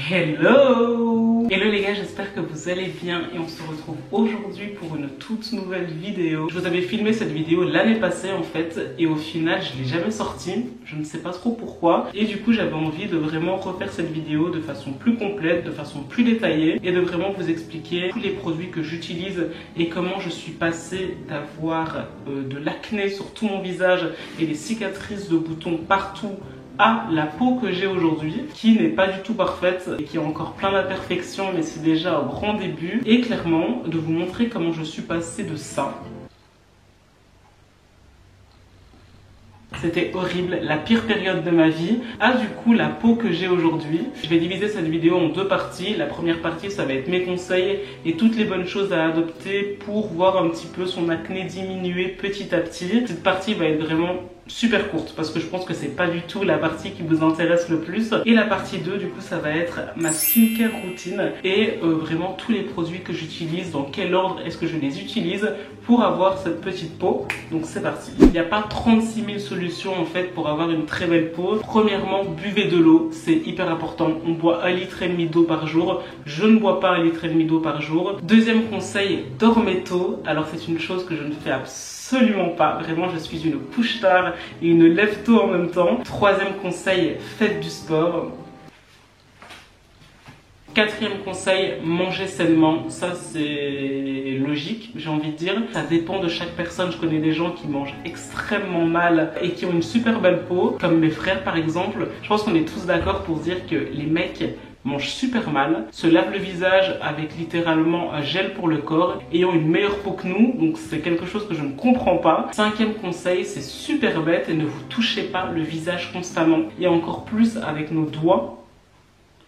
Hello! Hello les gars, j'espère que vous allez bien et on se retrouve aujourd'hui pour une toute nouvelle vidéo. Je vous avais filmé cette vidéo l'année passée en fait et au final je l'ai jamais sortie, je ne sais pas trop pourquoi. Et du coup j'avais envie de vraiment refaire cette vidéo de façon plus complète, de façon plus détaillée et de vraiment vous expliquer tous les produits que j'utilise et comment je suis passée d'avoir de l'acné sur tout mon visage et des cicatrices de boutons partout à la peau que j'ai aujourd'hui, qui n'est pas du tout parfaite et qui a encore plein d'imperfections, mais c'est déjà un grand début. Et clairement, de vous montrer comment je suis passée de ça. C'était horrible, la pire période de ma vie, à du coup la peau que j'ai aujourd'hui. Je vais diviser cette vidéo en deux parties. La première partie, ça va être mes conseils et toutes les bonnes choses à adopter pour voir un petit peu son acné diminuer petit à petit. Cette partie va être vraiment super courte parce que je pense que c'est pas du tout la partie qui vous intéresse le plus. Et la partie 2, du coup, ça va être ma skincare routine et vraiment tous les produits que j'utilise, dans quel ordre est-ce que je les utilise pour avoir cette petite peau. Donc c'est parti. Il n'y a pas 36 000 solutions en fait pour avoir une très belle peau. Premièrement, buvez de l'eau, c'est hyper important. On boit 1,5 litre d'eau par jour. Je ne bois pas 1,5 litre d'eau par jour. Deuxième conseil, dormez tôt. Alors c'est une chose que je ne fais absolument pas. Vraiment, je suis une couche-tard et une lève-tôt en même temps. Troisième conseil, faites du sport. Quatrième conseil, mangez sainement. Ça c'est logique, j'ai envie de dire. Ça dépend de chaque personne. Je connais des gens qui mangent extrêmement mal et qui ont une super belle peau, comme mes frères par exemple. Je pense qu'on est tous d'accord pour dire que les mecs mangent super mal, se lavent le visage avec littéralement un gel pour le corps, ayant une meilleure peau que nous, donc c'est quelque chose que je ne comprends pas. Cinquième conseil, c'est super bête et ne vous touchez pas le visage constamment, et encore plus avec nos doigts.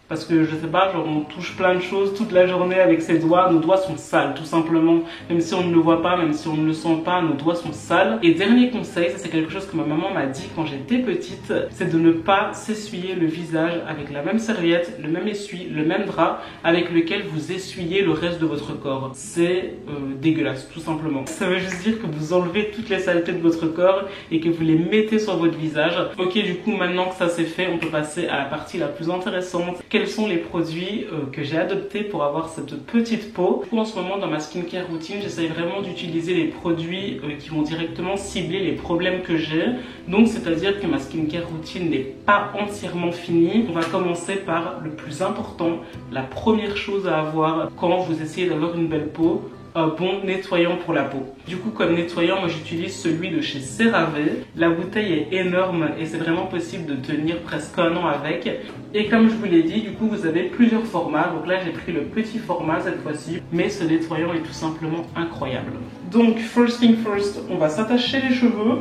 Parce que je sais pas, genre on touche plein de choses toute la journée avec ses doigts, nos doigts sont sales tout simplement. Même si on ne le voit pas, même si on ne le sent pas, nos doigts sont sales. Et dernier conseil, ça c'est quelque chose que ma maman m'a dit quand j'étais petite, c'est de ne pas s'essuyer le visage avec la même serviette, le même essuie, le même drap avec lequel vous essuyez le reste de votre corps. C'est dégueulasse tout simplement. Ça veut juste dire que vous enlevez toutes les saletés de votre corps et que vous les mettez sur votre visage. Ok, du coup maintenant que ça c'est fait, on peut passer à la partie la plus intéressante. Quels sont les produits que j'ai adoptés pour avoir cette petite peau. En ce moment dans ma skincare routine, j'essaye vraiment d'utiliser les produits qui vont directement cibler les problèmes que j'ai. Donc c'est à dire que ma skincare routine n'est pas entièrement finie. On va commencer par le plus important, la première chose à avoir quand vous essayez d'avoir une belle peau. Un bon nettoyant pour la peau. Du coup, comme nettoyant, moi j'utilise celui de chez CeraVe. La bouteille est énorme et c'est vraiment possible de tenir presque un an avec. Et comme je vous l'ai dit, du coup vous avez plusieurs formats. Donc là j'ai pris le petit format cette fois-ci, mais ce nettoyant est tout simplement incroyable. Donc first thing first, on va s'attacher les cheveux.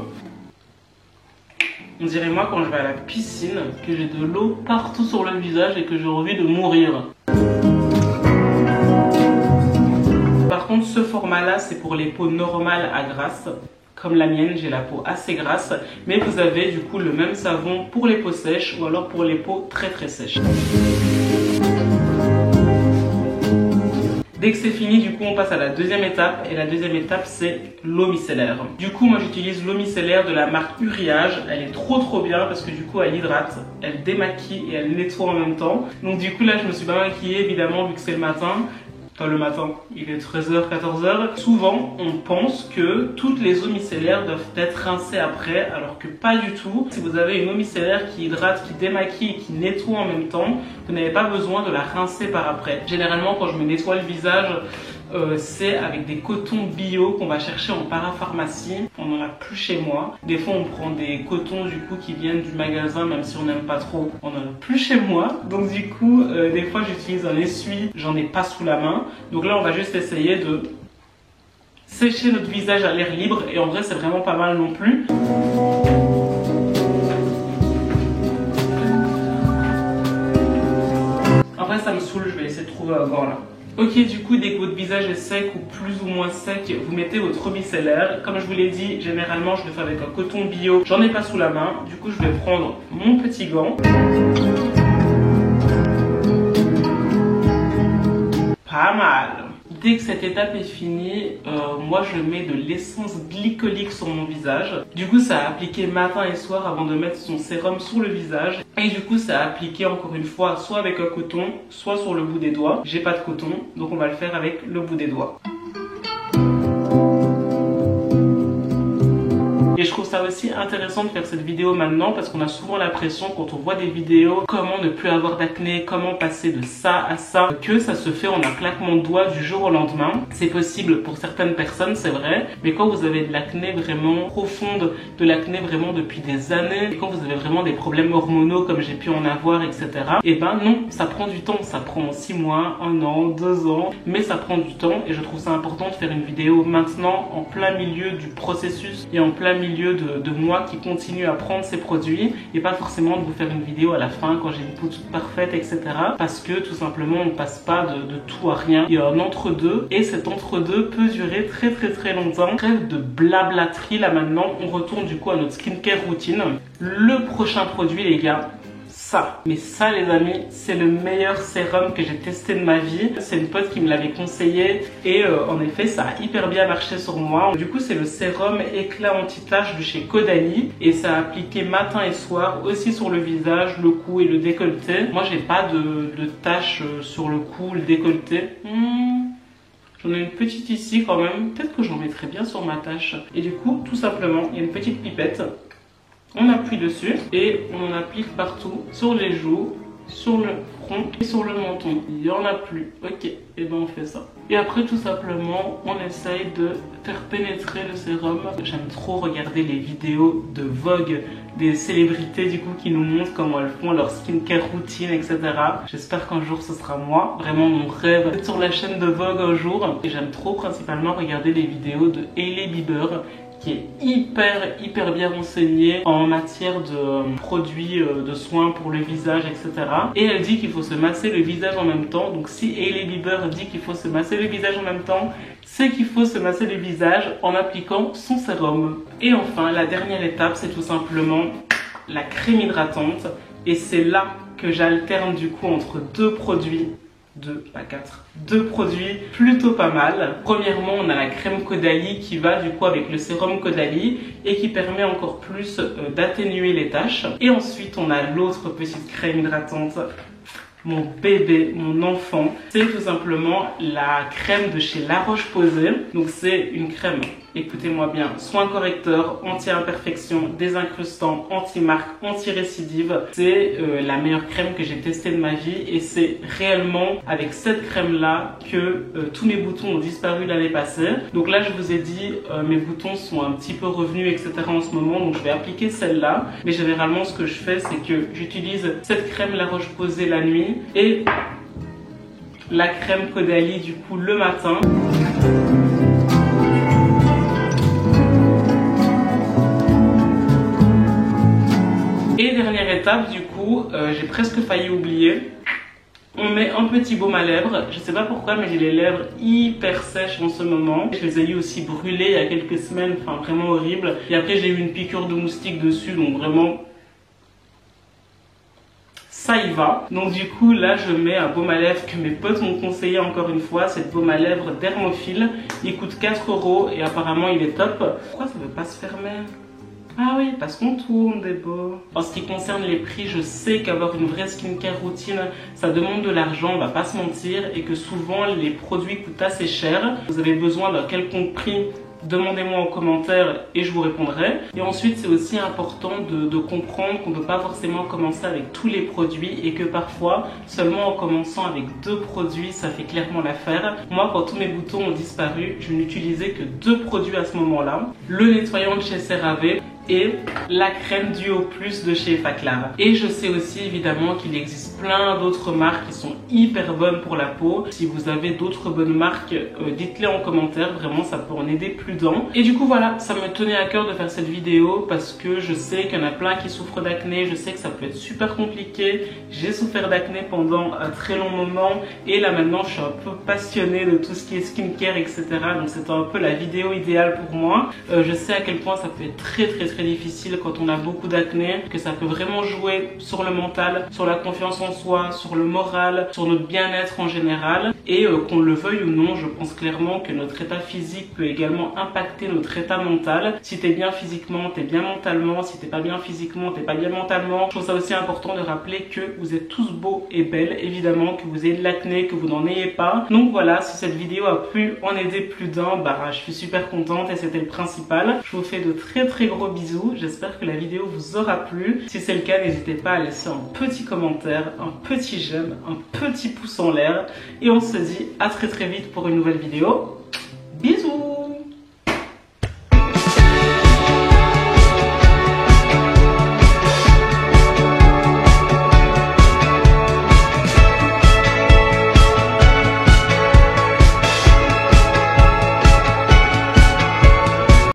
On dirait moi quand je vais à la piscine que j'ai de l'eau partout sur le visage et que j'ai envie de mourir. Par contre, ce format-là, c'est pour les peaux normales à grasse. Comme la mienne, j'ai la peau assez grasse. Mais vous avez du coup le même savon pour les peaux sèches ou alors pour les peaux très très sèches. Dès que c'est fini, du coup, on passe à la deuxième étape. Et la deuxième étape, c'est l'eau micellaire. Du coup, moi, j'utilise l'eau micellaire de la marque Uriage. Elle est trop bien parce que du coup, elle hydrate, elle démaquille et elle nettoie en même temps. Donc du coup, là, je me suis pas maquillée, évidemment, vu que c'est le matin. Le matin, il est 13h, 14h. Souvent, on pense que toutes les eaux micellaires doivent être rincées après, alors que pas du tout. Si vous avez une eau micellaire qui hydrate, qui démaquille et qui nettoie en même temps, vous n'avez pas besoin de la rincer par après. Généralement, quand je me nettoie le visage, c'est avec des cotons bio qu'on va chercher en parapharmacie. On n'en a plus chez moi. Des fois on prend des cotons du coup qui viennent du magasin, même si on n'aime pas trop. On n'en a plus chez moi. Donc du coup des fois j'utilise un essuie. J'en ai pas sous la main. Donc là on va juste essayer de sécher notre visage à l'air libre. Et en vrai c'est vraiment pas mal non plus. En vrai ça me saoule. Je vais essayer de trouver un gant là. Ok, du coup, dès que votre visage est sec ou plus ou moins sec, vous mettez votre eau micellaire. Comme je vous l'ai dit, généralement, je le fais avec un coton bio. J'en ai pas sous la main. Du coup, je vais prendre mon petit gant. Pas mal. dès que cette étape est finie, moi je mets de l'essence glycolique sur mon visage. Du coup ça a appliqué matin et soir avant de mettre son sérum sur le visage. Et du coup ça a appliqué encore une fois soit avec un coton, soit sur le bout des doigts. J'ai pas de coton, donc on va le faire avec le bout des doigts. Et je trouve ça aussi intéressant de faire cette vidéo maintenant parce qu'on a souvent l'impression quand on voit des vidéos comment ne plus avoir d'acné, comment passer de ça à ça, que ça se fait en un claquement de doigts du jour au lendemain. C'est possible pour certaines personnes, c'est vrai, mais quand vous avez de l'acné vraiment profonde, de l'acné vraiment depuis des années, et quand vous avez vraiment des problèmes hormonaux comme j'ai pu en avoir, etc. Et ben non, ça prend du temps, ça prend 6 mois, 1 an, 2 ans, mais ça prend du temps et je trouve ça important de faire une vidéo maintenant en plein milieu du processus et en plein milieu de moi qui continue à prendre ces produits et pas forcément de vous faire une vidéo à la fin quand j'ai une peau toute parfaite, etc. Parce que tout simplement on passe pas de tout à rien. Il y a un entre-deux et cet entre-deux peut durer très longtemps. Trêve de blablaterie là maintenant, on retourne du coup à notre skincare routine. Le prochain produit les gars, ça. Mais ça les amis, c'est le meilleur sérum que j'ai testé de ma vie. C'est une pote qui me l'avait conseillé et en effet ça a hyper bien marché sur moi. Du coup c'est le sérum éclat anti-tache de chez Caudalie et ça a appliqué matin et soir aussi sur le visage, le cou et le décolleté. Moi j'ai pas de taches sur le cou, le décolleté. J'en ai une petite ici quand même, peut-être que j'en mettrai bien sur ma tache. Et du coup tout simplement il y a une petite pipette. On appuie dessus et on en applique partout, sur les joues, sur le front et sur le menton. Il n'y en a plus. Ok, et ben on fait ça. Et après tout simplement, on essaye de faire pénétrer le sérum. J'aime trop regarder les vidéos de Vogue, des célébrités du coup qui nous montrent comment elles font leur skincare routine, etc. J'espère qu'un jour ce sera moi. Vraiment mon rêve d'être sur la chaîne de Vogue un jour. Et j'aime trop principalement regarder les vidéos de Hailey Bieber, qui est hyper bien renseignée en matière de produits de soins pour le visage, etc. Et elle dit qu'il faut se masser le visage en même temps. Donc si Hailey Bieber dit qu'il faut se masser le visage en même temps, c'est qu'il faut se masser le visage en appliquant son sérum. Et enfin, la dernière étape, c'est tout simplement la crème hydratante. Et c'est là que j'alterne du coup entre deux produits. Deux produits plutôt pas mal. Premièrement, on a la crème Caudalie qui va du coup avec le sérum Caudalie et qui permet encore plus d'atténuer les taches. Et ensuite, on a l'autre petite crème hydratante, mon bébé, mon enfant. C'est tout simplement la crème de chez La Roche-Posay. Donc c'est une crème, écoutez-moi bien, soin correcteur, anti-imperfection, désincrustant, anti-marque, anti-récidive. C'est la meilleure crème que j'ai testée de ma vie et c'est réellement avec cette crème-là que tous mes boutons ont disparu l'année passée. Donc là, je vous ai dit, mes boutons sont un petit peu revenus, etc. en ce moment. Donc je vais appliquer celle-là. Mais généralement, ce que je fais, c'est que j'utilise cette crème La Roche-Posay la nuit et la crème Caudalie du coup le matin. Et dernière étape du coup, j'ai presque failli oublier. On met un petit baume à lèvres. Je sais pas pourquoi mais j'ai les lèvres hyper sèches en ce moment. Je les ai eu aussi brûlées il y a quelques semaines, enfin vraiment horrible. Et après j'ai eu une piqûre de moustique dessus, donc vraiment ça y va. Donc du coup là je mets un baume à lèvres que mes potes m'ont conseillé encore une fois. C'est le baume à lèvres Dermophile. Il coûte 4 € et apparemment il est top. Pourquoi ça veut pas se fermer? Ah oui, parce qu'on tourne des beaux. En ce qui concerne les prix, je sais qu'avoir une vraie skincare routine, ça demande de l'argent, on va pas se mentir, et que souvent les produits coûtent assez cher. Vous avez besoin d'un quelconque prix, demandez-moi en commentaire et je vous répondrai. Et ensuite, c'est aussi important de comprendre qu'on ne peut pas forcément commencer avec tous les produits et que parfois, seulement en commençant avec 2 produits, ça fait clairement l'affaire. Moi, quand tous mes boutons ont disparu, je n'utilisais que 2 produits à ce moment-là. Le nettoyant de chez CeraVe et la crème Duo Plus de chez Effaclar. Et je sais aussi évidemment qu'il existe plein d'autres marques qui sont hyper bonnes pour la peau. Si vous avez d'autres bonnes marques, dites-les en commentaire, vraiment ça peut en aider plus d'un. Et du coup voilà, ça me tenait à cœur de faire cette vidéo parce que je sais qu'il y en a plein qui souffrent d'acné, je sais que ça peut être super compliqué. J'ai souffert d'acné pendant un très long moment et là maintenant je suis un peu passionnée de tout ce qui est skincare, etc. Donc c'était un peu la vidéo idéale pour moi. Je sais à quel point ça peut être très très difficile quand on a beaucoup d'acné, que ça peut vraiment jouer sur le mental, sur la confiance en soi, sur le moral, sur notre bien-être en général. Et qu'on le veuille ou non, je pense clairement que notre état physique peut également impacter notre état mental. Si t'es bien physiquement, t'es bien mentalement. Si t'es pas bien physiquement, t'es pas bien mentalement. Je trouve ça aussi important de rappeler que vous êtes tous beaux et belles, évidemment, que vous ayez de l'acné, que vous n'en ayez pas. Donc voilà, si cette vidéo a pu en aider plus d'un, bah je suis super contente et c'était le principal. Je vous fais de très gros bisous. J'espère que la vidéo vous aura plu. Si c'est le cas, n'hésitez pas à laisser un petit commentaire, un petit j'aime, un petit pouce en l'air. Et on se dit à très vite pour une nouvelle vidéo.